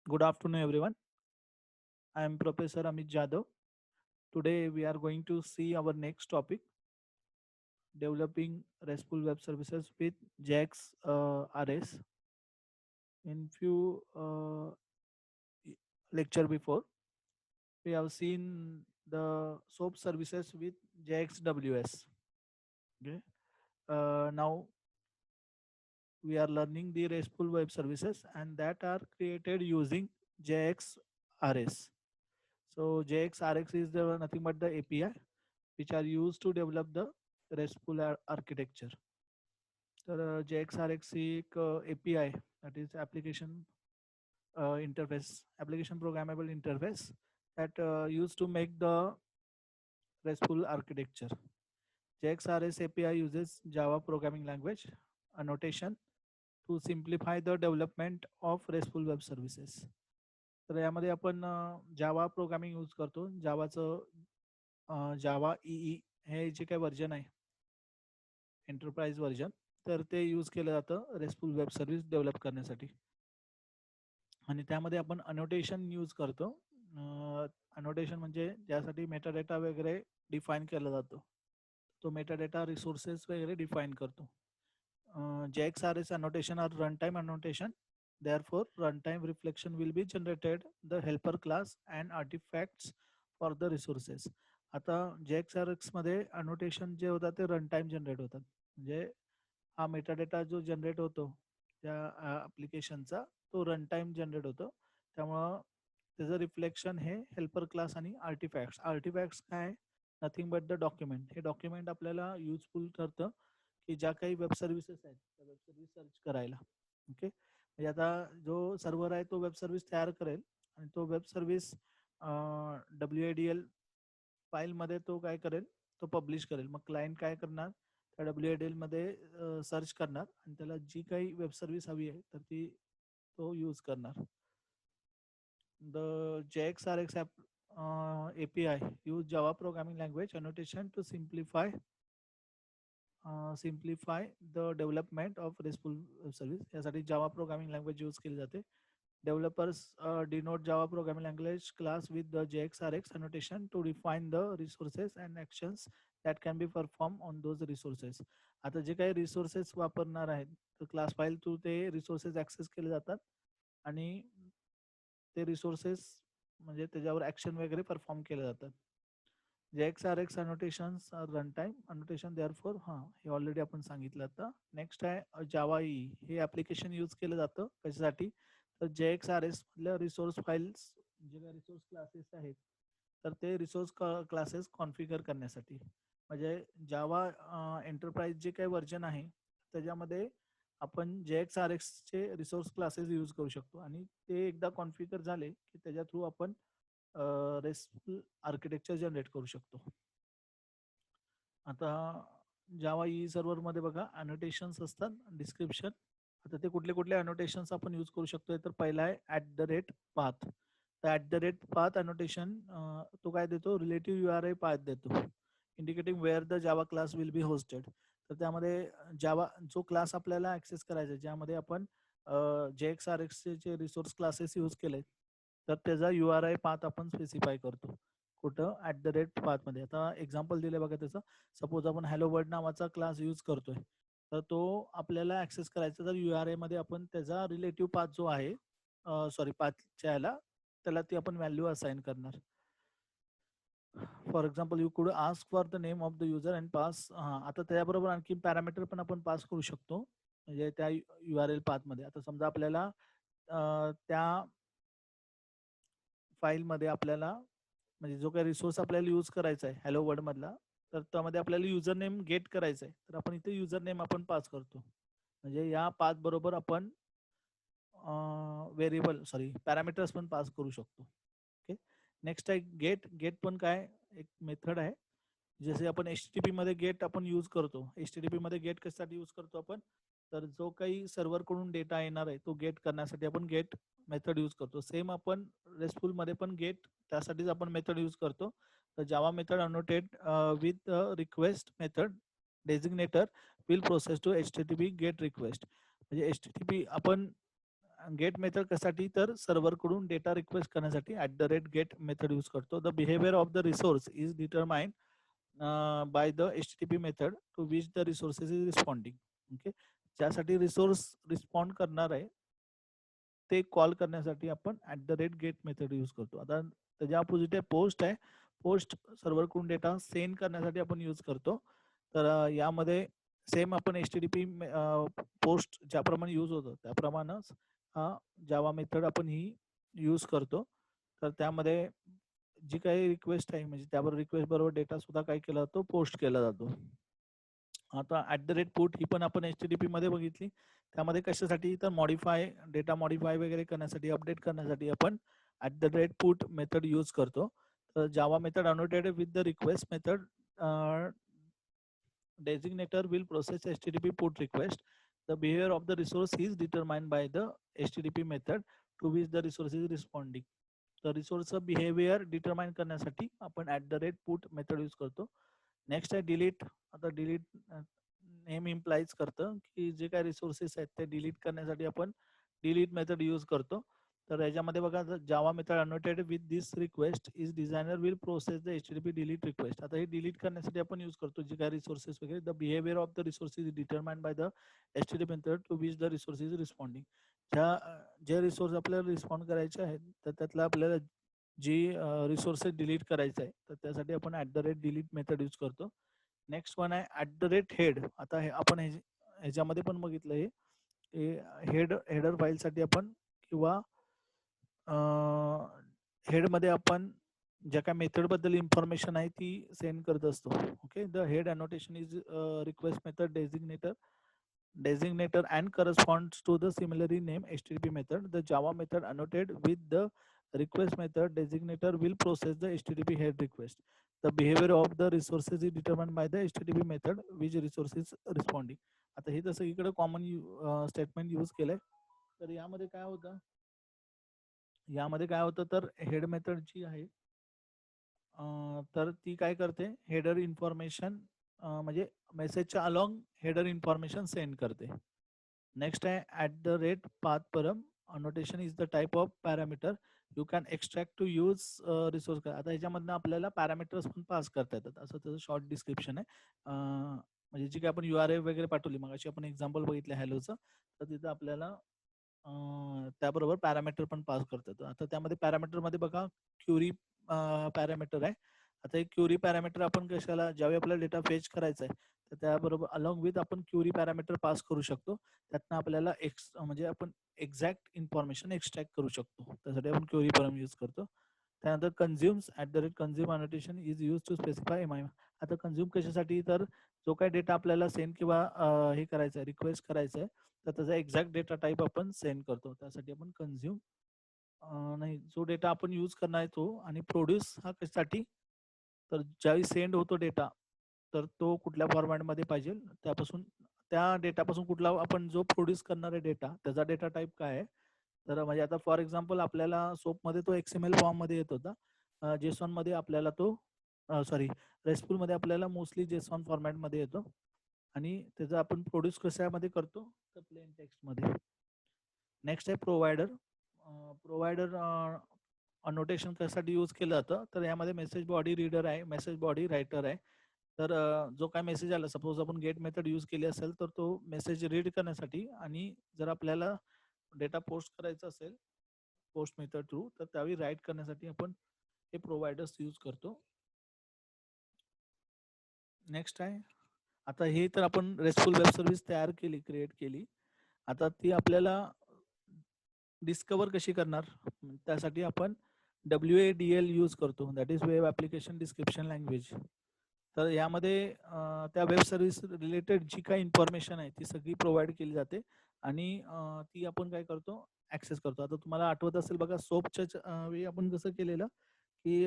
Good afternoon, everyone. I am Professor Amit Jadhav. Today, we are going to see our next topic developing RESTful web services with JAX RS. In few lecture before, we have seen the SOAP services with JAX WS. Okay. Now, we are learning the RESTful web services and that are created using JAX RS. So JX RX is the nothing but the API which are used to develop the RESTful architecture. तर JXRX ही एक API that is application interface, application programmable interface that used to make the RESTful architecture. JXRS API uses Java programming language annotation to simplify the development of RESTful web services. तर यामध्ये आपण Java programming use करतो. जावाचं जावा E हे जे काही version आहे enterprise version, तर ते यूज केलं जातं रेस्टफुल वेब सर्व्हिस डेव्हलप करण्यासाठी. आणि त्यामध्ये आपण अनोटेशन यूज करतो. अनोटेशन म्हणजे ज्यासाठी मेटाडेटा वगैरे डिफाईन केला जातो. तो मेटाडेटा रिसोर्सेस वगैरे डिफाईन करतो. JXRS annotation are runtime annotation. Therefore, runtime reflection will be generated the helper class and artifacts for the resources. आता JXRX मध्ये annotation जे होतात ते रनटाइम जनरेट होतात. म्हणजे हा मेटाडेटा जो जनरेट होतो त्या ॲप्लिकेशनचा तो रनटाइम जनरेट होतो. त्यामुळं त्याचं रिफ्लेक्शन हे हेल्पर क्लास आणि आर्टिफॅक्ट्स. आर्टिफॅक्ट्स काय? Nothing but the document. हे डॉक्युमेंट आपल्याला युजफुल ठरतं की ज्या काही वेब सर्व्हिसेस आहेत त्या वेब सर्व्हिस सर्च करायला. ओके. म्हणजे आता जो सर्व्हर आहे तो वेब सर्व्हिस तयार करेल आणि तो वेब सर्व्हिस WADL फाईलमध्ये तो काय करेल, तो पब्लिश करेल. मग क्लायंट काय करणार, त्या WADL मध्ये सर्च करणार आणि त्याला जी काही वेब सर्व्हिस हवी आहे तर ती तो यूज करणार. The JXRX API use Java programming language annotation to simplify the development of RESTful web service. यासाठी जावा प्रोग्रामिंग लँग्वेज यूज केली जाते. Developers denote Java programming language class with the JXRX annotation to define the resources and actions that can be performed on those resources. आता जे काही resources वापरणार आहेत तर class file through ते resources access केले जातात आणि ते रिसोर्सेस म्हणजे त्याच्यावर ॲक्शन वगैरे परफॉर्म केले जातात. JXRX annotations are runtime annotation therefore हे ऑलरेडी आपण सांगितलं आता. नेक्स्ट आहे जावा ई. हे ॲप्लिकेशन यूज केलं जातं कशासाठी, तर JXRS मधल्या रिसोर्स फाईल्स जे काही रिसोर्स क्लासेस आहेत तर ते रिसोर्स क्लासेस कॉन्फिगर करण्यासाठी. म्हणजे जावा एंटरप्राइज जे काही व्हर्जन आहे त्याच्यामध्ये आपण JXRXचे रिसोर्स क्लासेस यूज करू शकतो आणि ते एकदा कॉन्फिगर झाले की त्याच्या थ्रू आपण रेस्टफुल आर्किटेक्चर जनरेट करू शकतो. आता जावा ई सर्व्हरमध्ये बघा अनोटेशन्स असतात, डिस्क्रिप्शन. आता ते कुठले कुठले अनोटेशन्स आपण यूज करू शकतो, तर पहिला आहे @path. तर @path अनोटेशन तो काय देतो, रिलेटिव्ह URI पाथ देतो, indicating where the Java class will be hosted. तर त्यामध्ये जावा जो क्लास आपल्याला ॲक्सेस करायचा ज्यामध्ये आपण JXRXचे रिसोर्स क्लासेस यूज केले तर त्याचा URI पाथ आपण स्पेसिफाय करतो कुठं, @path मध्ये. आता एक्झाम्पल दिले बघा त्याचं. सपोज आपण हॅलो वर्ल्ड नावाचा क्लास यूज करतोय तर तो आपल्याला ॲक्सेस करायचा तर URI मध्ये आपण त्याचा रिलेटिव्ह पाथ जो आहे पाथच्या याला त्याला ती आपण व्हॅल्यू असाइन करणार. फॉर एक्झाम्पल यू कुड ask for the name of the user and pass. आता त्याबरोबर आणखी पॅरामीटर पण आपण पास करू शकतो म्हणजे त्या URL पाथमध्ये. आता समजा आपल्याला त्या फाईलमध्ये आपल्याला म्हणजे जो काही रिसोर्स आपल्याला यूज करायचा आहे हॅलो वर्ल्ड मधला, तर त्यामध्ये आपल्याला युजर नेम गेट करायचं आहे तर आपण इथे युजर नेम आपण पास करतो. म्हणजे या पाथ बरोबर आपण पॅरामीटर्स पण पास करू शकतो. ओके. नेक्स्ट आहे गेट. गेट पण काय एक मेथड आहे. जसे आपण HTTP मध्ये गेट आपण यूज करतो. HTTP मध्ये गेट कशासाठी यूज करतो आपण, तर जो काही सर्व्हरकडून डेटा येणार आहे तो गेट करण्यासाठी आपण गेट मेथड यूज करतो. सेम आपण रेस्टफुल मध्ये पण गेट त्यासाठीच आपण मेथड यूज करतो. तर Java method annotated with request method designator will process to HTTP get request. म्हणजे HTTP आपण गेट मेथड कशासाठी तर सर्व्हर कडून डेटा रिक्वेस्ट करण्यासाठी @get मेथड यूज करतो. The behaviour of the resource is determined by the HTTP method to which the resources is responding. Okay, ज्यासाठी resource respond करणार आहे ते कॉल करण्यासाठी आपण @get मेथड यूज करतो. आता त्याच्या अपोजिट आहे पोस्ट आहे. पोस्ट सर्व्हरकडून डेटा सेंड करण्यासाठी आपण यूज करतो. तर यामध्ये सेम आपण HTTP पोस्ट ज्याप्रमाणे यूज होतं त्याप्रमाणेच हा जावा मेथड आपण ही यूज करतो. तर त्यामध्ये जी काही रिक्वेस्ट आहे म्हणजे त्याबरोबर रिक्वेस्ट बरोबर डेटा सुद्धा काय केला जातो पोस्ट केला जातो. आता @put ही पण आपण HTTP मध्ये बघितली. त्यामध्ये कशासाठी तर मॉडिफाय डेटा मॉडिफाय वगैरे करण्यासाठी अपडेट करण्यासाठी आपण @put मेथड यूज करतो. तर Java method annotated with the request method designator will process HTTP put request. The behavior of the resource is determined by the HTTP method to which the resource is responding. तर रिसोर्सचा behaviour determine करण्यासाठी आपण @put method use करतो. Next आहे delete. आता delete name implies करतं की जे काही रिसोर्सेस आहेत ते डिलीट करण्यासाठी आपण डिलीट मेथड यूज करतो. तर याच्यामध्ये बघा जावा method annotated with this request is designer will process the HTTP delete request. आता हे डिलीट करण्यासाठी आपण यूज करतो जे काही रिसोर्सेस वगैरे. The behaviour of the resources is determined by the HTTP method to which the resource is responding. जे resource आपल्याला रिस्पॉन्ड करायचे आहेत तर त्यातला आपल्याला जी रिसोर्सेस डिलीट करायचं आहे तर त्यासाठी आपण @delete मेथड यूज करतो. नेक्स्ट वन आहे @head. आता हे आपण ह्याच्यामध्ये पण बघितलं हे हेडर फाईलसाठी आपण किंवा हेडमध्ये आपण ज्या काय मेथड बद्दल इन्फॉर्मेशन आहे ती सेंड करत असतो. Okay, the head annotation is request method designator and corresponds to the similarly named HTTP method. The Java method annotated with the request method designator will process the HTTP head request. The behavior of the resources is determined by the HTTP method which resource is responding. आता हे तसं इकडे common statement use केलंय. तर यामध्ये काय होतं तर हेड मेथड जी आहे तर ती काय करते हेडर इन्फॉर्मेशन म्हणजे मेसेजच्या अलॉंग हेडर इन्फॉर्मेशन सेंड करते. नेक्स्ट आहे @path param. annotation is the type of parameter you can extract to use resource. आता ह्याच्यामधनं आपल्याला पॅरामीटर्स पण पास करता येतात असं त्याचं शॉर्ट डिस्क्रिप्शन आहे. म्हणजे जी काय आपण URL वगैरे पाठवली मग अशी आपण एक्झाम्पल बघितलं हॅलोचं तर तिथं आपल्याला त्याबरोबर पॅरामीटर पण पास करतात. आता त्यामध्ये पॅरामीटर मध्ये बघा क्युरी पॅरामीटर आहे. आता एक क्युरी पॅरामीटर आपण कशाला ज्यावेळी आपल्याला डेटा फेच करायचा आहे तर त्याबरोबर अलॉंग विथ आपण क्युरी पॅरामीटर पास करू शकतो. त्यातनं आपल्याला म्हणजे आपण एक्झॅक्ट इन्फॉर्मेशन एक्स्ट्रॅक्ट करू शकतो. त्यासाठी आपण क्युरी पॅरामीटर यूज करतो. त्यानंतर consumes @consume annotation is use to specify MIME. आता कन्झ्युम कशासाठी तर जो काही डेटा आपल्याला सेंड किंवा हे करायचं आहे रिक्वेस्ट करायचं आहे तर त्याचा एक्झॅक्ट डेटा टाईप आपण सेंड करतो. त्यासाठी आपण कन्झ्युम नाही जो डेटा आपण यूज करणार आहे तो. आणि प्रोड्यूस हा कशासाठी तर ज्यावेळी सेंड होतो डेटा तर तो कुठल्या फॉर्मॅटमध्ये पाहिजे त्यापासून त्या डेटापासून कुठला आपण जो प्रोड्यूस करणार आहे डेटा त्याचा डेटा टाईप काय आहे. तर म्हणजे आता फॉर एक्झाम्पल आपल्याला सोपमध्ये तो XML फॉर्ममध्ये येत होता. जेसॉन मध्ये आपल्याला तो रेस्टफुल मध्ये आपल्याला मोस्टली जेसॉन फॉर्मॅटमध्ये येतो आणि त्याचा आपण प्रोड्यूस कशामध्ये करतो तर प्लेन टेक्स्टमध्ये. नेक्स्ट आहे प्रोव्हायडर अनोटेशन कशासाठी यूज केलं जातं तर यामध्ये मेसेज बॉडी रीडर आहे मेसेज बॉडी रायटर आहे. तर जो काय मेसेज आला सपोज आपण गेट मेथड यूज केली असेल तर तो मेसेज रीड करण्यासाठी आणि जर आपल्याला डेटा पोस्ट करायचा असेल पोस्ट मेथड थ्रू तर त्यावेळी राईट करण्यासाठी आपण हे प्रोव्हायडर्स यूज करतो. नेक्स्ट आहे आता हे तर आपण रेस्टफुल वेब सर्व्हिस तयार केली क्रिएट केली. आता ती आपल्याला डिस्कवर कशी करणार त्यासाठी आपण WADL यूज करतो that is web application description language. तर यामध्ये त्या वेब सर्व्हिस रिलेटेड जी काही इन्फॉर्मेशन आहे ती सगळी प्रोव्हाइड केली जाते आणि ती आपण काय करतो ॲक्सेस करतो. आता तुम्हाला आठवत असेल बघा सोपच्या वेळी आपण कसं केलेलं की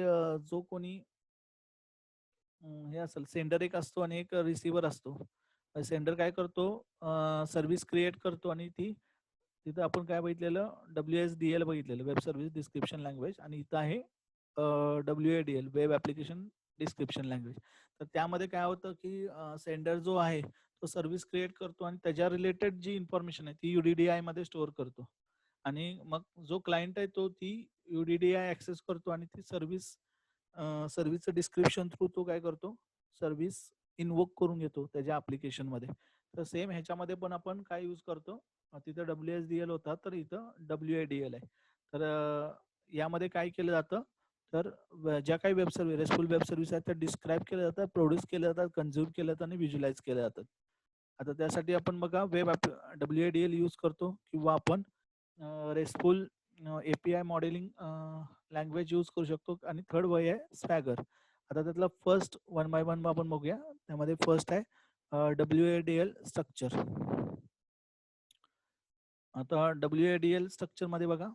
जो कोणी हे असेल सेंडर एक असतो आणि एक रिसिव्हर असतो. सेंडर काय करतो सर्व्हिस क्रिएट करतो आणि तिथं आपण काय बघितलेलं WSDL बघितलेलं वेब सर्व्हिस डिस्क्रिप्शन लँग्वेज आणि इथं आहे WADL web application description language. तर त्यामध्ये काय होतं की सेंडर जो आहे तो सर्व्हिस क्रिएट करतो आणि त्याच्या रिलेटेड जी इन्फॉर्मेशन आहे ती UDDI मध्ये स्टोअर करतो आणि मग जो क्लायंट आहे तो ती UDDI ऍक्सेस करतो आणि ती सर्व्हिसचं डिस्क्रिप्शन थ्रू तो काय करतो, सर्व्हिस इन्वोक करून घेतो त्याच्या application मध्ये. तर सेम ह्याच्यामध्ये पण आपण काय यूज करतो, तिथं WSDL होता तर इथं WADL आहे. तर यामध्ये काय केलं जातं, तर ज्या काही web service RESTful web service आहेत त्या डिस्क्राईब केल्या जातात, प्रोड्यूस केल्या जातात, कन्झ्युम केल्या जातात आणि व्हिज्युअलाइज केल्या जातात. आता त्यासाठी आपण बघा WADL यूज करतो किंवा आपण restful API modelling language use करू शकतो. आणि थर्ड वे आहे स्वॅगर. आता त्यातला फर्स्ट वन बाय वन आपण बघूया. त्यामध्ये फर्स्ट आहे WADL स्ट्रक्चर. आता WADL स्ट्रक्चर मध्ये बघा,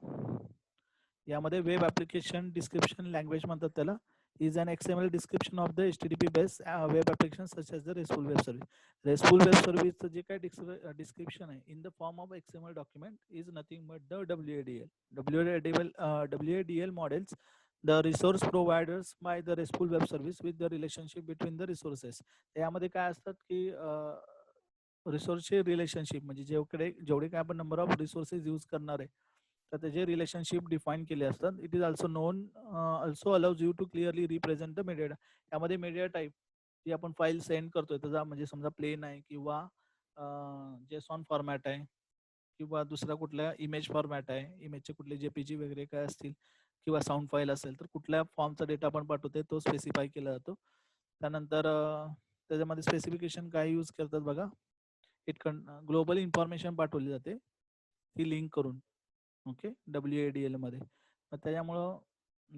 यामध्ये वेब ॲप्लिकेशन डिस्क्रिप्शन लँग्वेज म्हणतात त्याला, is an XML description of the HTTP based web application such as the RESTful web service. RESTful web सर्व्हिसचं जे काही डिस्क्रिप्शन आहे in the form of XML document is nothing but the WADL. WADL models the resource providers by the RESTful web service with the relationship between the resources. यामध्ये काय असतात की रिसोर्सचे relationship, म्हणजे जेवढे काय आपण नंबर ऑफ रिसोर्सेस यूज करणार आहे तर त्याचे रिलेशनशिप डिफाईन केले असतात. It is also allows you to clearly represent the media. यामध्ये मीडिया टाईप जी आपण फाईल सेंड करतोय त्याचा, म्हणजे समजा प्लेन आहे किंवा जेसॉन फॉर्मॅट आहे किंवा दुसरा कुठल्या इमेज फॉर्मॅट आहे, इमेजचे कुठले JPG वगैरे काय असतील किंवा साऊंड फाईल असेल तर कुठल्या फॉर्मचा डेटा आपण पाठवतोय तो स्पेसिफाय केला जातो. त्यानंतर त्याच्यामध्ये स्पेसिफिकेशन काय यूज करतात बघा, ग्लोबल इन्फॉर्मेशन पाठवली जाते ती लिंक करून, ओके, WADL मध्ये. मग त्याच्यामुळं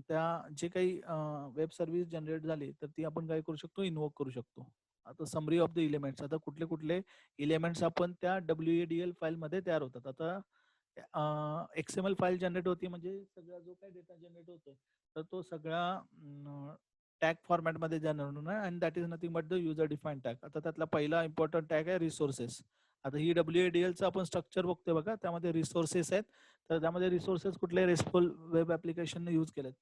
त्या जे काही वेब सर्व्हिस जनरेट झाली तर ती आपण काय करू शकतो, इन्वोक करू शकतो. आता समरी ऑफ द इलेमेंट्स, आता कुठले कुठले इलेमेंट्स आपण त्या WADL फाईलमध्ये तयार होतात. आता XML फाईल जनरेट होती म्हणजे सगळा जो काही डेटा जनरेट होतो तर तो सगळा टॅग फॉर्मॅटमध्ये जनरेट होणार and that is nothing but the user define tag. आता त्यातला पहिला इम्पॉर्टंट टॅग आहे रिसोर्सेस. आता ही WADLचं आपण स्ट्रक्चर बघतोय बघा, त्यामध्ये रिसोर्सेस आहेत. तर त्यामध्ये रिसोर्सेस कुठले रेस्टफुल वेब ॲप्लिकेशनने यूज केलेत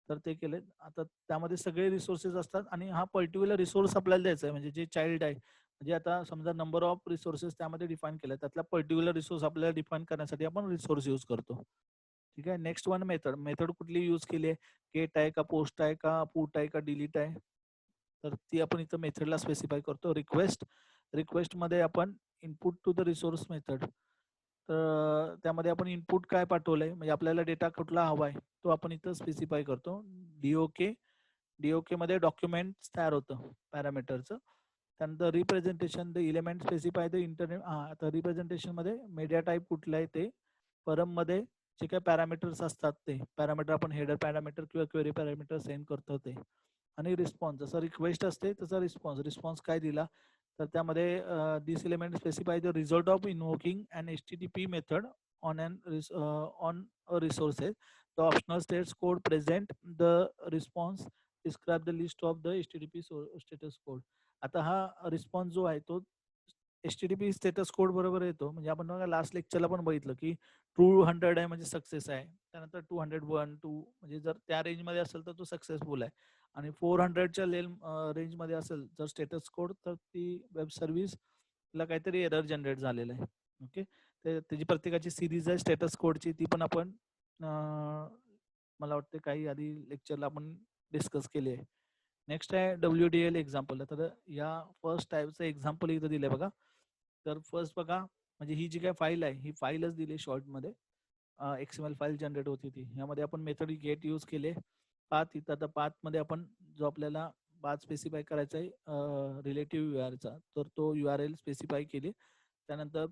तर ते केलेत. आता त्यामध्ये सगळे रिसोर्सेस असतात आणि हा पर्टिक्युलर रिसोर्स आपल्याला द्यायचा आहे, म्हणजे जे चाइल्ड आहे, म्हणजे आता समजा नंबर ऑफ रिसोर्सेस त्यामध्ये डिफाईन केले, त्यातला पर्टिक्युलर रिसोर्स आपल्याला डिफाईन करण्यासाठी आपण रिसोर्स यूज करतो. ठीक आहे. Next one method. मेथड कुठली यूज केली आहे, गेट आहे का, पोस्ट आहे का, पुट आहे का, डिलीट आहे, तर ती आपण इथं मेथडला स्पेसिफाय करतो. रिक्वेस्ट मध्ये आपण input to the resource method, तर त्यामध्ये आपण इनपुट काय पाठवलंय, म्हणजे आपल्याला डेटा कुठला हवाय तो आपण इथं स्पेसिफाय करतो. DOK मध्ये डॉक्युमेंट तयार होतं पॅरामीटरचं. त्यानंतर representation the element specify the internet. आता रिप्रेझेंटेशन मध्ये मीडिया टाईप कुठला आहे ते, परम मध्ये जे काही पॅरामीटर्स असतात ते पॅरामीटर आपण हेडर पॅरामीटर किंवा क्वेरी पॅरामीटर सेंड करतो ते. आणि रिस्पॉन्स, जसं रिक्वेस्ट असते तसा रिस्पॉन्स काय दिला तर त्यामध्ये this element specify the result of invoking an HTTP method on a resources. The optional states code present the response describe the list of the HTTP status code. आता हा response जो आहे तो HTTP स्टेटस कोड बरोबर येतो. म्हणजे आपण बघा लास्ट लेक्चरला पण बघितलं की 200 आहे म्हणजे सक्सेस आहे, त्यानंतर 201 2 म्हणजे जर त्या रेंजमध्ये असेल तर तो सक्सेसफुल आहे, आणि 400च्या रेंजमध्ये असेल जर स्टेटस कोड तर ती वेब सर्व्हिसला काहीतरी एरर जनरेट झालेलं आहे. ओके, त्याची प्रत्येकाची सिरीज आहे स्टेटस कोडची, ती पण आपण मला वाटते काही आधी लेक्चरला आपण डिस्कस केली आहे. नेक्स्ट आहे WDL एक्झाम्पल. तर या फर्स्ट टाईपचं एक्झाम्पल इथं दिले बघा. तर फर्स्ट बघा, म्हणजे ही जी काय फाईल आहे ही फाईलच दिली शॉर्टमध्ये, XML फाईल जनरेट होती ती. यामध्ये आपण मेथड गेट यूज केले. पाथ इथं, आता पाथमध्ये आपण जो आपल्याला पाथ स्पेसिफाय करायचा आहे रिलेटिव्ह URLचा, तर तो URL स्पेसिफाय केली. त्यानंतर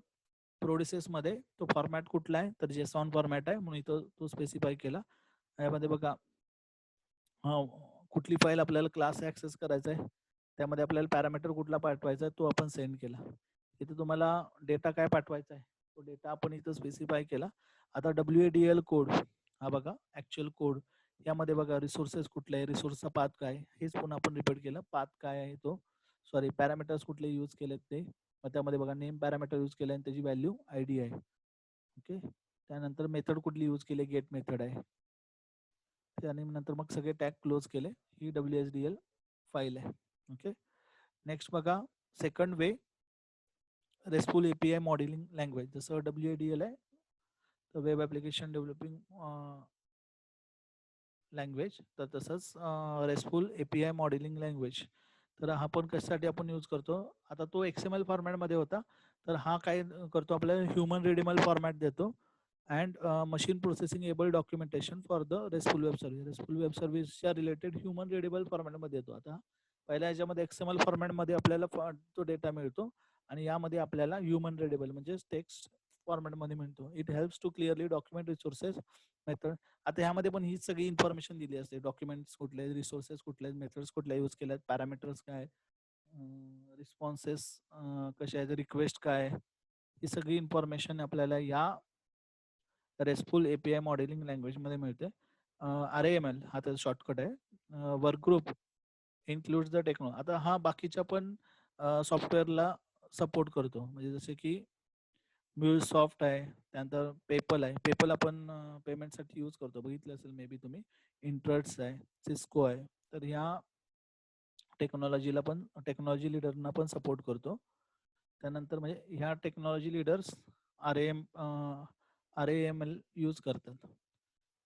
प्रोसेसमध्ये तो फॉर्मॅट कुठला आहे तर JSON फॉर्मॅट आहे म्हणून इथं तो स्पेसिफाय केला. यामध्ये बघा कुठली फाईल आपल्याला क्लास ऍक्सेस करायचा आहे, त्यामध्ये आपल्याला पॅरामीटर कुठला पाठवायचा आहे तो आपण सेंड केला. इथे तुम्हाला डेटा काय पाठवायचा आहे तो डेटा आपण इथं स्पेसिफाय केला. आता WADL कोड हा बघा, ऍक्च्युअल कोड. यामध्ये बघा रिसोर्सेस कुठले आहे, रिसोर्सचा पाथ काय, हेच पुन्हा आपण रिपीट केलं. पाथ काय आहे तो, सॉरी पॅरामीटर्स कुठले यूज केलेत ते. मग त्यामध्ये बघा नेम पॅरामीटर यूज केलं आणि त्याची व्हॅल्यू ID आहे. ओके, त्यानंतर मेथड कुठली यूज केली, गेट मेथड आहे. आणि नंतर मग सगळे टॅग क्लोज केले. ही WSDL फाईल आहे. ओके, नेक्स्ट बघा सेकंड वे, रेस्टफुल API मॉडेलिंग लँग्वेज. जसं WADL आहे वेब ॲप्लिकेशन डेव्हलपिंग लँग्वेज, तर तसंच रेस्टफुल API मॉडेलिंग लँग्वेज. तर हा पण कशासाठी आपण यूज करतो, आता तो XML फॉर्मॅटमध्ये होता, तर हा काय करतो आपल्याला ह्युमन रिडेबल फॉर्मॅट देतो and machine processing able documentation for the RESTful web service. RESTful web सर्व्हिसच्या रिलेटेड ह्युमन रिडेबल फॉर्मॅटमध्ये येतो. आता पहिल्या ह्याच्यामध्ये XML फॉर्मॅटमध्ये आपल्याला तो डेटा मिळतो आणि यामध्ये आपल्याला ह्युमन रिडेबल म्हणजे टेक्स्ट फॉर्मॅटमध्ये मिळतो. It helps to clearly document resources method. आता ह्यामध्ये पण हीच सगळी इन्फॉर्मेशन दिली असते, डॉक्युमेंट्स कुठले, रिसोर्सेस कुठले, मेथड्स कुठल्या यूज केल्यात, पॅरामीटर्स काय, रिस्पॉन्सेस कसे आहेत, रिक्वेस्ट काय, ही सगळी इन्फॉर्मेशन आपल्याला या रेस्टफुल API मॉडेलिंग लँग्वेजमध्ये मिळते. RAML हा त्याचा शॉर्टकट आहे. Work group includes the technology. आता हा बाकीच्या पण सॉफ्टवेअरला सपोर्ट करतो, म्हणजे जसे की म्युलसॉफ्ट आहे, त्यानंतर पेपल आहे. पेपल आपण पेमेंटसाठी यूज करतो, बघितलं असेल मे बी तुम्ही. इंट्रट्स आहे, सिस्को आहे. तर ह्या टेक्नॉलॉजीला पण, टेक्नॉलॉजी लिडरना पण सपोर्ट करतो. त्यानंतर म्हणजे ह्या टेक्नॉलॉजी लिडर्स RAML यूज करतात.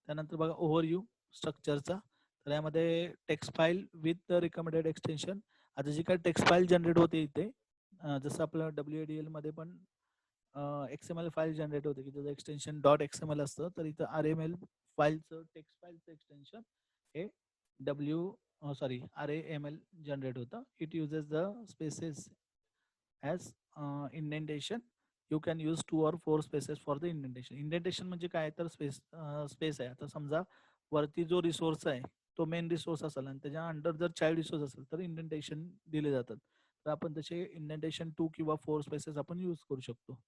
त्यानंतर बघा ओव्हरव्ह्यू स्ट्रक्चरचा. तर यामध्ये text file with the recommended extension. आता जी काय टेक्स्ट फाईल जनरेट होते इथे, जसं आपलं WADL मध्ये पण XML फाईल जनरेट होते की त्याचं एक्सटेन्शन .XML असतं, तर इथं RML फाईलचं, टेक्स्ट फाईलचं एक्सटेन्शन हे RAML जनरेट होतं. It uses the spaces as indentation. You can use 2 or 4 spaces for the indentation. Indentation म्हणजे काय, तर स्पेस आहे. आता समजा वरती जो रिसोर्स आहे तो मेन रिसोर्स असेल आणि त्याच्या अंडर जर चाइल्ड रिसोर्स असेल तर इंडेंटेशन दिले जातात. तर आपण तसे इंडेंटेशन 2 किंवा 4 स्पेसेस आपण यूज करू शकतो.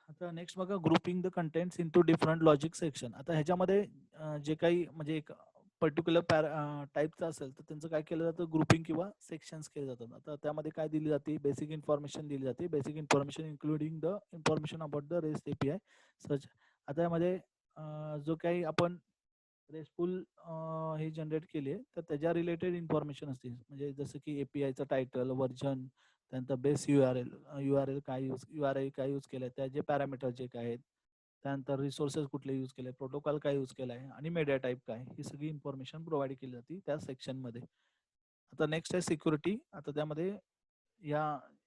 आता नेक्स्ट बघा, grouping the contents into different logic section. आता ह्याच्यामध्ये जे काही म्हणजे एक पर्टिक्युलर टाईपचं असेल तर त्यांचं काय केलं जातं, ग्रुपिंग किंवा सेक्शन्स केले जातात. आता त्यामध्ये काय दिली जाते, बेसिक इन्फॉर्मेशन दिली जाते. Basic information including the information about the rest API सच. आता यामध्ये जो काही आपण रेस्टफुल हे जनरेट केली आहे तर त्याच्या रिलेटेड इन्फॉर्मेशन असते, म्हणजे जसं की APIचं टायटल, व्हर्जन, त्यानंतर बेस URL काय यूज, URI काय यूज केलं आहे, त्याचे पॅरामीटर जे काय आहेत, त्यानंतर रिसोर्सेस कुठले यूज केले, प्रोटोकॉल काय यूज केला आहे आणि मीडिया टाईप काय, ही सगळी इन्फॉर्मेशन प्रोव्हाइड केली जाते त्या सेक्शनमध्ये. आता नेक्स्ट आहे सिक्युरिटी. आता त्यामध्ये या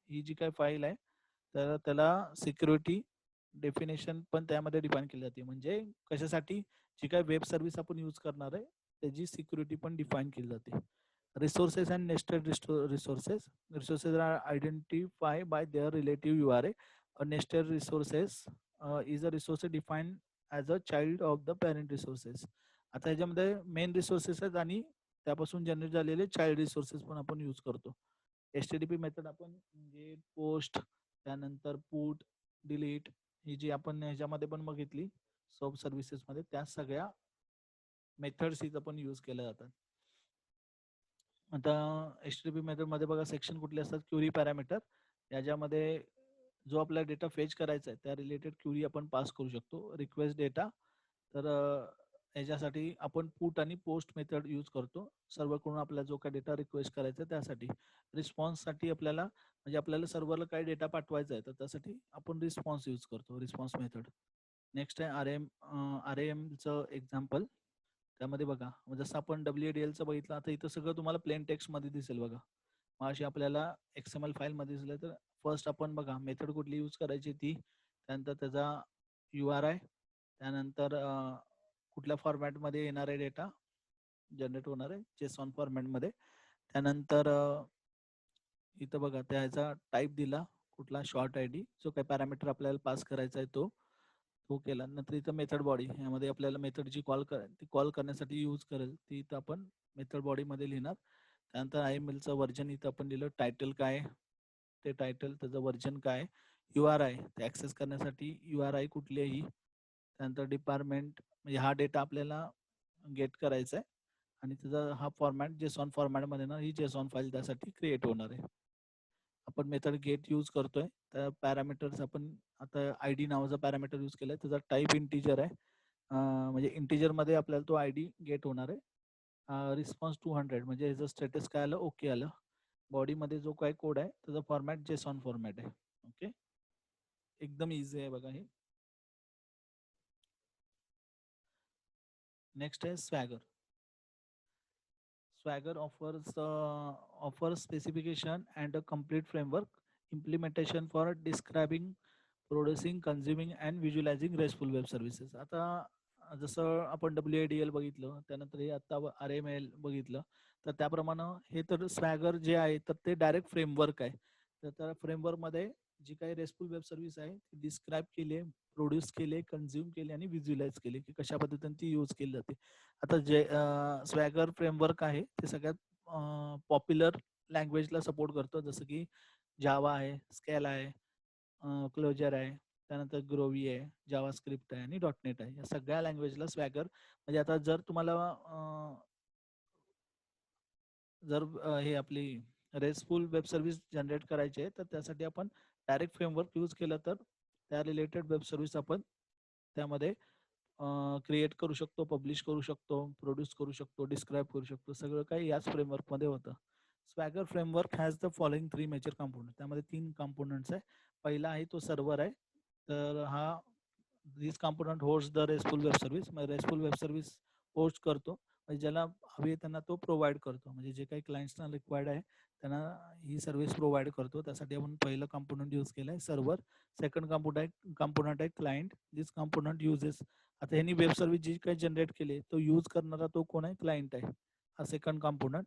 ही जी काही फाईल आहे तर त्याला सिक्युरिटी डेफिनेशन पण त्यामध्ये डिफाईन केली जाते, म्हणजे कशासाठी, जी काही वेब सर्व्हिस आपण यूज करणार आहे त्याची सिक्युरिटी पण डिफाईन केली जाते. Resources and nested resources. Resources are identified by their relative URA. A nested resources is a resource defined as a child of the parent resources. आता ह्याच्यामध्ये मेन रिसोर्सेस आहेत आणि त्यापासून जनरेट झालेले चाइल्ड रिसोर्सेस पण आपण यूज करतो. HTTP method आपण गेट, पोस्ट, त्यानंतर पुट, डिलीट, ही जी आपण ह्याच्यामध्ये पण बघितली सब सर्व्हिसेसमध्ये, त्या सगळ्या मेथड्स इथं पण यूज केल्या जातात. आता HTTP मेथडमध्ये बघा सेक्शन कुठले असतात, क्युरी पॅरामीटर. याच्यामध्ये जो आपला डेटा फेच करायचा आहे त्या रिलेटेड क्युरी आपण पास करू शकतो. रिक्वेस्ट डेटा, तर याच्यासाठी आपण पुट आणि पोस्ट मेथड यूज करतो, सर्व्हरकडून आपल्याला जो काही डेटा रिक्वेस्ट करायचा आहे त्यासाठी. रिस्पॉन्ससाठी आपल्याला, म्हणजे आपल्याला सर्व्हरला काही डेटा पाठवायचा आहे तर त्यासाठी आपण रिस्पॉन्स यूज करतो, रिस्पॉन्स मेथड. नेक्स्ट आहे RAMचं एक्झाम्पल. त्यामध्ये बघा, जसं आपण WADLचं बघितलं, आता इथं सगळं तुम्हाला प्लेन टेक्स्टमध्ये दिसेल बघा. मग अशी आपल्याला XML फाईलमध्ये दिसलं तर फर्स्ट आपण बघा मेथड कुठली यूज करायची ती, त्यानंतर त्याचा URI, त्यानंतर कुठल्या फॉर्मॅटमध्ये येणार आहे डेटा जनरेट होणार आहे, JSON फॉर्मॅटमध्ये. त्यानंतर इथं बघा त्याचा टाईप दिला कुठला, शॉर्ट ID, जो काही पॅरामीटर आपल्याला पास करायचा आहे तो केला. नंतर इथं मेथड बॉडी, यामध्ये आपल्याला मेथड जी कॉल करण्यासाठी यूज करेल ती इथं आपण मेथड बॉडीमध्ये लिहिणार. त्यानंतर IMLचं व्हर्जन इथं आपण लिहिलं, टायटल काय ते टायटल, त्याचं व्हर्जन काय, URI ते ॲक्सेस करण्यासाठी URI कुठली आहे ही, त्यानंतर डिपार्टमेंट, म्हणजे हा डेटा आपल्याला गेट करायचा आहे आणि त्याचा हा फॉर्मॅट JSON फॉर्मॅटमध्ये ना ही JSON फाईल त्यासाठी क्रिएट होणार आहे. आपण मेथड गेट यूज करतोय, तर पॅरामीटर्स आपण आता ID नावाचा पॅरामीटर यूज केलाय, त्याचा टाईप इंटिजर आहे, म्हणजे इंटिजरमध्ये आपल्याला तो ID गेट होणार आहे. रिस्पॉन्स 200 म्हणजे ह्याचं स्टेटस काय आलं, ओके आलं. बॉडीमध्ये जो काय कोड आहे त्याचा फॉर्मॅट JSON फॉर्मॅट आहे. ओके, एकदम इझी आहे बघा हे. Next is Swagger. Swagger offers specification and a complete framework implementation for describing, producing, consuming and visualizing RESTful web services. आता जसं आपण WADL बघितलं, त्यानंतर हे आता RML बघितलं, तर त्याप्रमाणे हे तर स्वॅगर जे आहे तर ते डायरेक्ट फ्रेमवर्क आहे. तर त्या फ्रेमवर्कमध्ये जी काही रेस्टफुल वेब सर्व्हिस आहे ती डिस्क्राईब केली, प्रोड्यूस केले, कन्झ्युम केले आणि व्हिज्युअलाइज केले की कशा पद्धतीने ती यूज केली जाते. आता जे स्वॅगर फ्रेमवर्क आहे ते सगळ्यात पॉप्युलर लँग्वेजला सपोर्ट करतो, जसं की जावा आहे, स्केल आहे, क्लोजर आहे, त्यानंतर ग्रोवी आहे, जावा स्क्रिप्ट आहे आणि डॉटनेट आहे. या सगळ्या लँग्वेजला स्वॅगर म्हणजे आता जर तुम्हाला जर हे आपली रेस्टफुल वेब सर्व्हिस जनरेट करायची आहे तर त्यासाठी आपण डायरेक्ट फ्रेमवर्क यूज केलं तर त्या रिलेटेड वेब सर्व्हिस आपण त्यामध्ये क्रिएट करू शकतो, पब्लिश करू शकतो, प्रोड्यूस करू शकतो, डिस्क्राईब करू शकतो. सगळं काही याच फ्रेमवर्कमध्ये होतं. Swagger framework has the following 3 major component. त्यामध्ये 3 कंपोनंट्स आहे. पहिला आहे तो सर्व्हर आहे. तर हा this component host the RESTful web service. मग रेस्टफुल वेब सर्व्हिस होस्ट करतो, म्हणजे ज्याला हवी आहे त्यांना तो प्रोव्हाइड करतो. म्हणजे जे काही क्लायंट्सना रिक्वायर्ड आहे त्यांना ही सर्व्हिस प्रोव्हाइड करतो. त्यासाठी आपण पहिलं कंपोनंट यूज केलं आहे सर्व्हर. सेकंड कंपोनंट आहे क्लायंट. दिस कंपोनंट युजेस, आता ह्यांनी वेब सर्व्हिस जी काही जनरेट केली तो यूज करणारा तो कोण आहे, क्लायंट आहे. हा सेकंड कंपोनंट.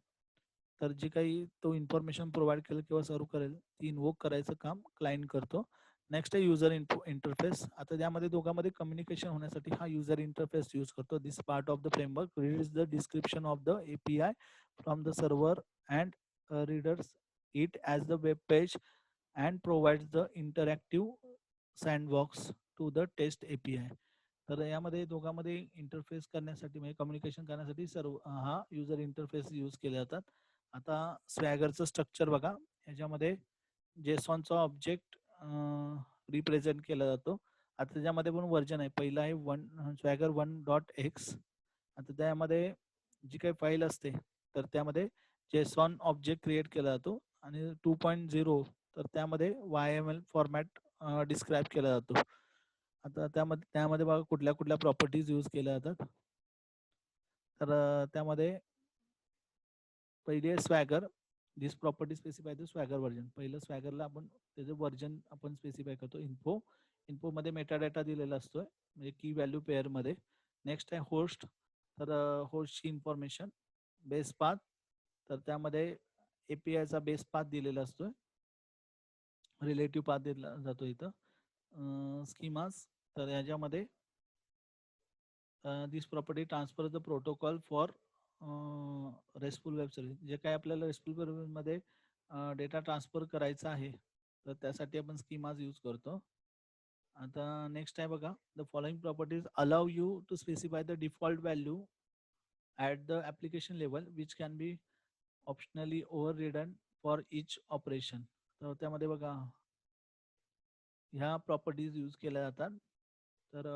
तर जी काही तो इन्फॉर्मेशन प्रोव्हाइड करेल किंवा सर्व करेल ती इन्वोक करायचं काम क्लायंट करतो. नेक्स्ट आहे युजर इंटरफेस. आता त्यामध्ये दोघांमध्ये कम्युनिकेशन होण्यासाठी हा युजर इंटरफेस यूज करतो. This part of the framework reads the description of the API from the server and readers it as the web page and provides the interactive sandbox to the test API. तर यामध्ये दोघांमध्ये interface करण्यासाठी म्हणजे communication करण्यासाठी सर्व हा user interface use केले जातात. आता स्वॅगरचं स्ट्रक्चर बघा. ह्याच्यामध्ये जेसॉनचा ऑब्जेक्ट रिप्रेझेंट केला जातो. आता त्याच्यामध्ये पण व्हर्जन आहे. पहिला आहे स्वॅगर 1.x. आता त्यामध्ये जी काही फाईल असते तर त्यामध्ये जेसॉन ऑब्जेक्ट क्रिएट केला जातो आणि 2.0 तर त्यामध्ये YML फॉर्मॅट डिस्क्राईब केला जातो. आता त्यामध्ये बघा कुठल्या कुठल्या प्रॉपर्टीज यूज केल्या जातात. तर त्यामध्ये पहिली आहे स्वॅगर. दिस प्रॉपर्टी स्पेसिफाय द स्वॅगर व्हर्जन. पहिलं स्वॅगरला आपण त्याचं व्हर्जन आपण स्पेसिफाय करतो. इन्फोमध्ये मेटाडाटा दिलेला असतोय म्हणजे की व्हॅल्यू पेअरमध्ये. नेक्स्ट आहे होस्ट. तर होस्टची इन्फॉर्मेशन. बेस पाथ, तर त्यामध्ये APIचा बेस पाथ दिलेला असतोय, रिलेटिव्ह पाथ दिला जातो इथं. स्कीमास, तर ह्याच्यामध्ये this property transfer the protocol for RESTful web service. जे काय आपल्याला रेस्टफुल वेब सर्व्हिसमध्ये डेटा ट्रान्सफर करायचा आहे तर त्यासाठी आपण स्कीमाज यूज करतो. आता नेक्स्ट आहे बघा. The following properties allow you to specify the default value at the application level which can be optionally overridden for each operation. तर त्यामध्ये बघा ह्या प्रॉपर्टीज यूज केल्या जातात. तर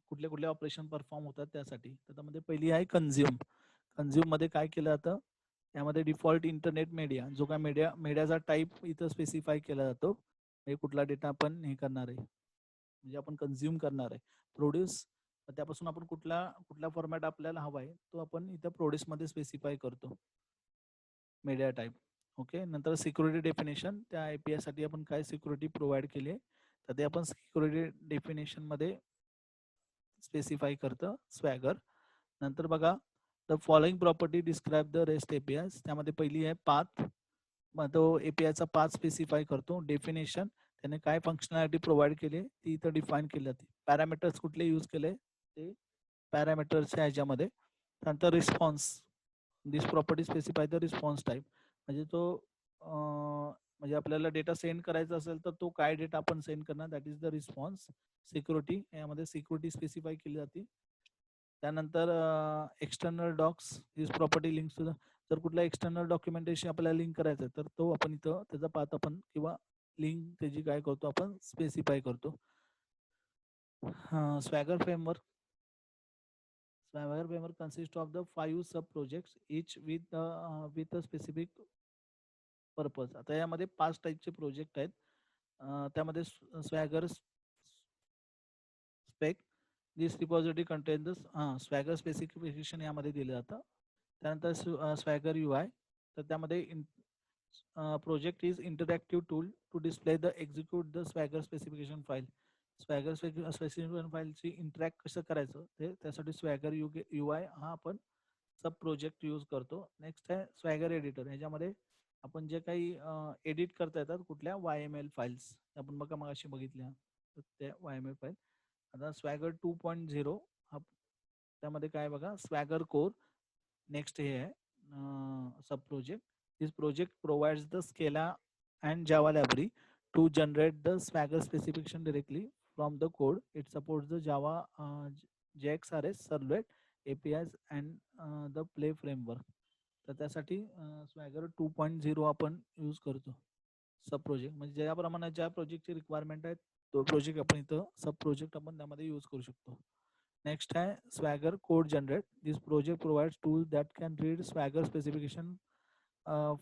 कुठले कुठले ऑपरेशन परफॉर्म होतात त्यासाठी. तर त्यामध्ये पहिली आहे कन्झ्युम मध्ये काय केलं जातं, यामध्ये डिफॉल्ट इंटरनेट मीडिया, जो काय मीडियाचा टाईप इथं स्पेसिफाय केला जातो. हे कुठला डेटा आपण हे करणार आहे म्हणजे आपण कन्झ्युम करणार आहे. प्रोड्यूस, त्यापासून आपण कुठला फॉर्मॅट आपल्याला हवा आहे तो आपण इथं प्रोड्यूसमध्ये स्पेसिफाय करतो मीडिया टाईप. ओके. नंतर सिक्युरिटी डेफिनेशन. त्या API साठी आपण काय सिक्युरिटी प्रोव्हाइड केली आहे तर ते आपण सिक्युरिटी डेफिनेशनमध्ये स्पेसिफाय करतं स्वॅगर. नंतर बघा the following property describe the rest APIs. त्यामध्ये पहिली आहे पाथ. मग तो APIचा पाथ स्पेसिफाय करतो. डेफिनेशन, त्याने काय फंक्शनॅलिटी प्रोव्हाइड केली ती इथं डिफाईन केली जाते. पॅरामीटर्स कुठले यूज केले ते पॅरामीटर्सच्या ह्याच्यामध्ये. नंतर response. This property specify the response type, म्हणजे तो म्हणजे आपल्याला डेटा सेंड करायचा असेल तर तो काय डेटा आपण सेंड करणार, that is the response. Security, यामध्ये सिक्युरिटी स्पेसिफाय केली जाते. त्यानंतर external docs. This property links to the, जर कुठल्या एक्सटर्नल डॉक्युमेंटेशन आपल्याला लिंक करायचं आहे तर तो आपण इथं त्याचा पाथ आपण किंवा लिंक त्याची काय करतो आपण स्पेसिफाय करतो. स्वॅगर framework. Swagger framework consists of the 5 sub projects, each with a specific purpose. आता यामध्ये 5 टाईपचे प्रोजेक्ट आहेत. त्यामध्ये Swagger spec, this repository contain the Swagger specification यामध्ये दिलं जातं. त्यानंतर स्वॅगर UI, तर त्यामध्ये project is interactive tool to display the execute the swagger specification file. Swagger specification फाईलची इंटरॅक्ट कसं करायचं ते त्यासाठी स्वॅगर UI हा आपण सब प्रोजेक्ट यूज करतो. नेक्स्ट आहे स्वॅगर एडिटर. ह्याच्यामध्ये आपण जे काही एडिट करता येतात कुठल्या YML फाईल्स आपण बघा मग अशी बघितल्या त्या YML फाईल. आता स्वॅगर 2.0 हा त्यामध्ये काय बघा स्वॅगर कोर. नेक्स्ट हे आहे sub project. This project provides the Scala and Java library to generate the Swagger specification directly from the code. It supports the Java JXRS servlet APIs and the Play framework. तर त्यासाठी स्वॅगर 2.0 आपण use करतो सब project. म्हणजे ज्याप्रमाणे ज्या प्रोजेक्टची requirement आहे तो प्रोजेक्ट आपण इथं सब प्रोजेक्ट आपण त्यामध्ये यूज करू शकतो. नेक्स्ट आहे Swagger code generate. This project provides tool that can read Swagger specification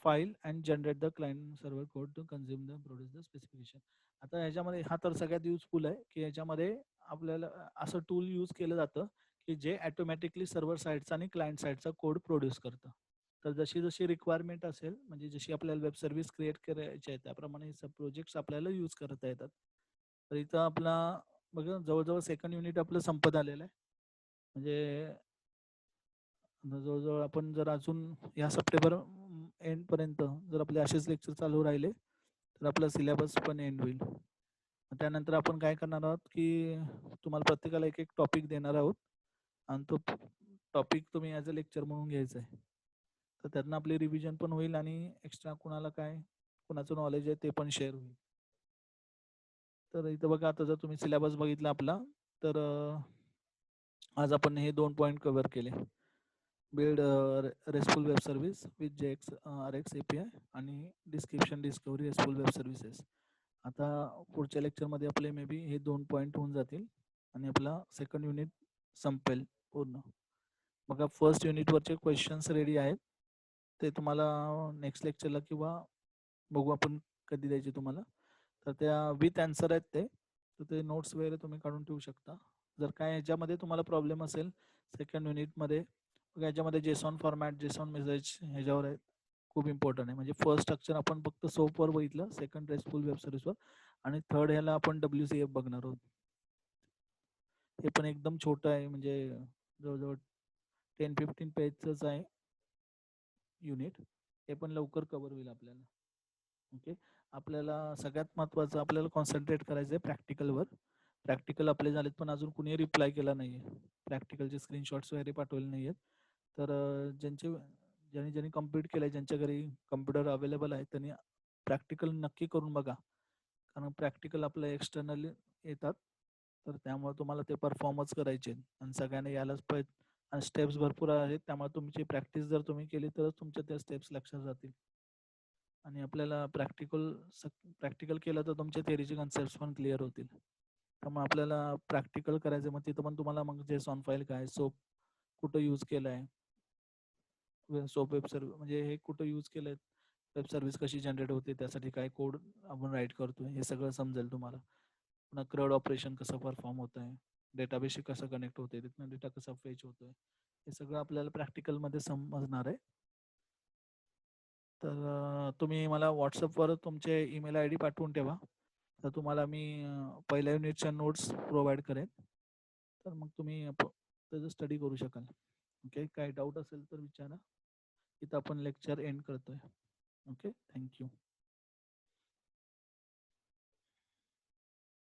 file and generate the client server code to consume the produce the specification. आता ह्याच्यामध्ये हा तर सगळ्यात युजफुल आहे की याच्यामध्ये आपल्याला असं टूल यूज केलं जातं की जे ॲटोमॅटिकली सर्व्हर साईडचा आणि क्लायंट साईडचा कोड प्रोड्यूस करतं. तर जशी जशी रिक्वायरमेंट असेल म्हणजे जशी आपल्याला वेब सर्व्हिस क्रिएट करायची आहे त्याप्रमाणे सब प्रोजेक्ट्स आपल्याला यूज करता येतात. तर इथं आपला बघा जवळजवळ सेकंड युनिट आपलं संपत आलेलं आहे. म्हणजे जवळजवळ आपण जर अजून या सप्टेंबर एंडपर्यंत जर आपले असेच लेक्चर चालू राहिले तर आपला सिलेबस पण एंड होईल. त्यानंतर आपण काय करणार आहोत की तुम्हाला प्रत्येकाला एक एक टॉपिक देणार आहोत आणि तो टॉपिक तुम्ही ॲज अ लेक्चर म्हणून घ्यायचा आहे. तर त्यातनं आपली रिव्हिजन पण होईल आणि एक्स्ट्रा कुणाला काय कुणाचं नॉलेज आहे ते पण शेअर होईल. तर इथं बघा आता जर तुम्ही सिलेबस बघितला आपला तर आज आपण हे 2 पॉईंट कव्हर केले. Build restful web service with JXRX API आणि description discovery restful web services. आता पुढच्या लेक्चरमध्ये आपले मे बी हे 2 पॉईंट होऊन जातील आणि आपला सेकंड युनिट संपेल पूर्ण. बघा फर्स्ट युनिटवरचे क्वेश्चन्स रेडी आहेत. ते तुम्हाला नेक्स्ट लेक्चरला किंवा बघू आपण कधी द्यायचे तुम्हाला. तर त्या विथ आन्सर आहेत ते. तर ते नोट्स वगैरे तुम्ही काढून ठेवू शकता. जर काय ह्याच्यामध्ये तुम्हाला प्रॉब्लेम असेल सेकंड युनिटमध्ये याच्यामध्ये जेसॉन फॉर्मॅट जेसॉन मेसेज ह्याच्यावर आहे खूप इम्पॉर्टंट आहे. म्हणजे फर्स्ट स्ट्रक्चर आपण फक्त सोपवर बघितलं, सेकंड रेस्टफुल वेब सर्व्हिसवर आणि थर्ड ह्याला आपण WCF बघणार आहोत. हे पण एकदम छोटं आहे म्हणजे जवळजवळ 10-15 पेजचंच आहे युनिट. हे पण लवकर कव्हर होईल आपल्याला. ओके. आपल्याला सगळ्यात महत्त्वाचं आपल्याला कॉन्सन्ट्रेट करायचं आहे प्रॅक्टिकलवर. प्रॅक्टिकल आपले झालेत पण अजून कुणी रिप्लाय केला नाही आहे. प्रॅक्टिकलचे स्क्रीनशॉट्स वगैरे पाठवले नाही आहेत. तर ज्यांनी ज्यांनी कम्प्लीट केलं आहे ज्यांच्या घरी कम्प्युटर अवेलेबल आहे त्यांनी प्रॅक्टिकल नक्की करून बघा. कारण प्रॅक्टिकल आपलं एक्सटर्नली येतात तर त्यामुळे तुम्हाला ते परफॉर्मच करायचे आणि सगळ्यांनी यायलाच पाहिजे. आणि स्टेप्स भरपूर आहेत त्यामुळे तुमची प्रॅक्टिस जर तुम्ही केली तरच तुमच्या त्या स्टेप्स लक्षात जातील. आणि आपल्याला प्रॅक्टिकल केलं तर तुमच्या थिअरीचे कन्सेप्ट पण क्लिअर होतील. त्यामुळे आपल्याला प्रॅक्टिकल करायचं मग तिथं पण तुम्हाला मग JSON फाईल काय सोप कुठं यूज केलं आहे सोप वेब सर्व्हिस म्हणजे हे कुठं यूज केलं आहे वेब सर्व्हिस कशी जनरेट होते त्यासाठी काय कोड आपण राईट करतोय हे सगळं समजेल तुम्हाला. पुन्हा CRUD ऑपरेशन कसं परफॉर्म होत आहे डेटाबेसशी कसं कनेक्ट होते तिथनं डेटा कसा फेच होतोय हे सगळं आपल्याला प्रॅक्टिकलमध्ये समजणार आहे. तर तुम्ही मला व्हॉट्सअपवर तुमचे ईमेल ID पाठवून ठेवा. तर तुम्हाला मी पहिल्या युनिटच्या नोट्स प्रोव्हाइड करेन. तर मग तुम्ही त्याचं स्टडी करू शकाल. ओके. काय डाऊट असेल तर विचारा. इथं आपण लेक्चर एंड करतोय. ओके. थँक्यू.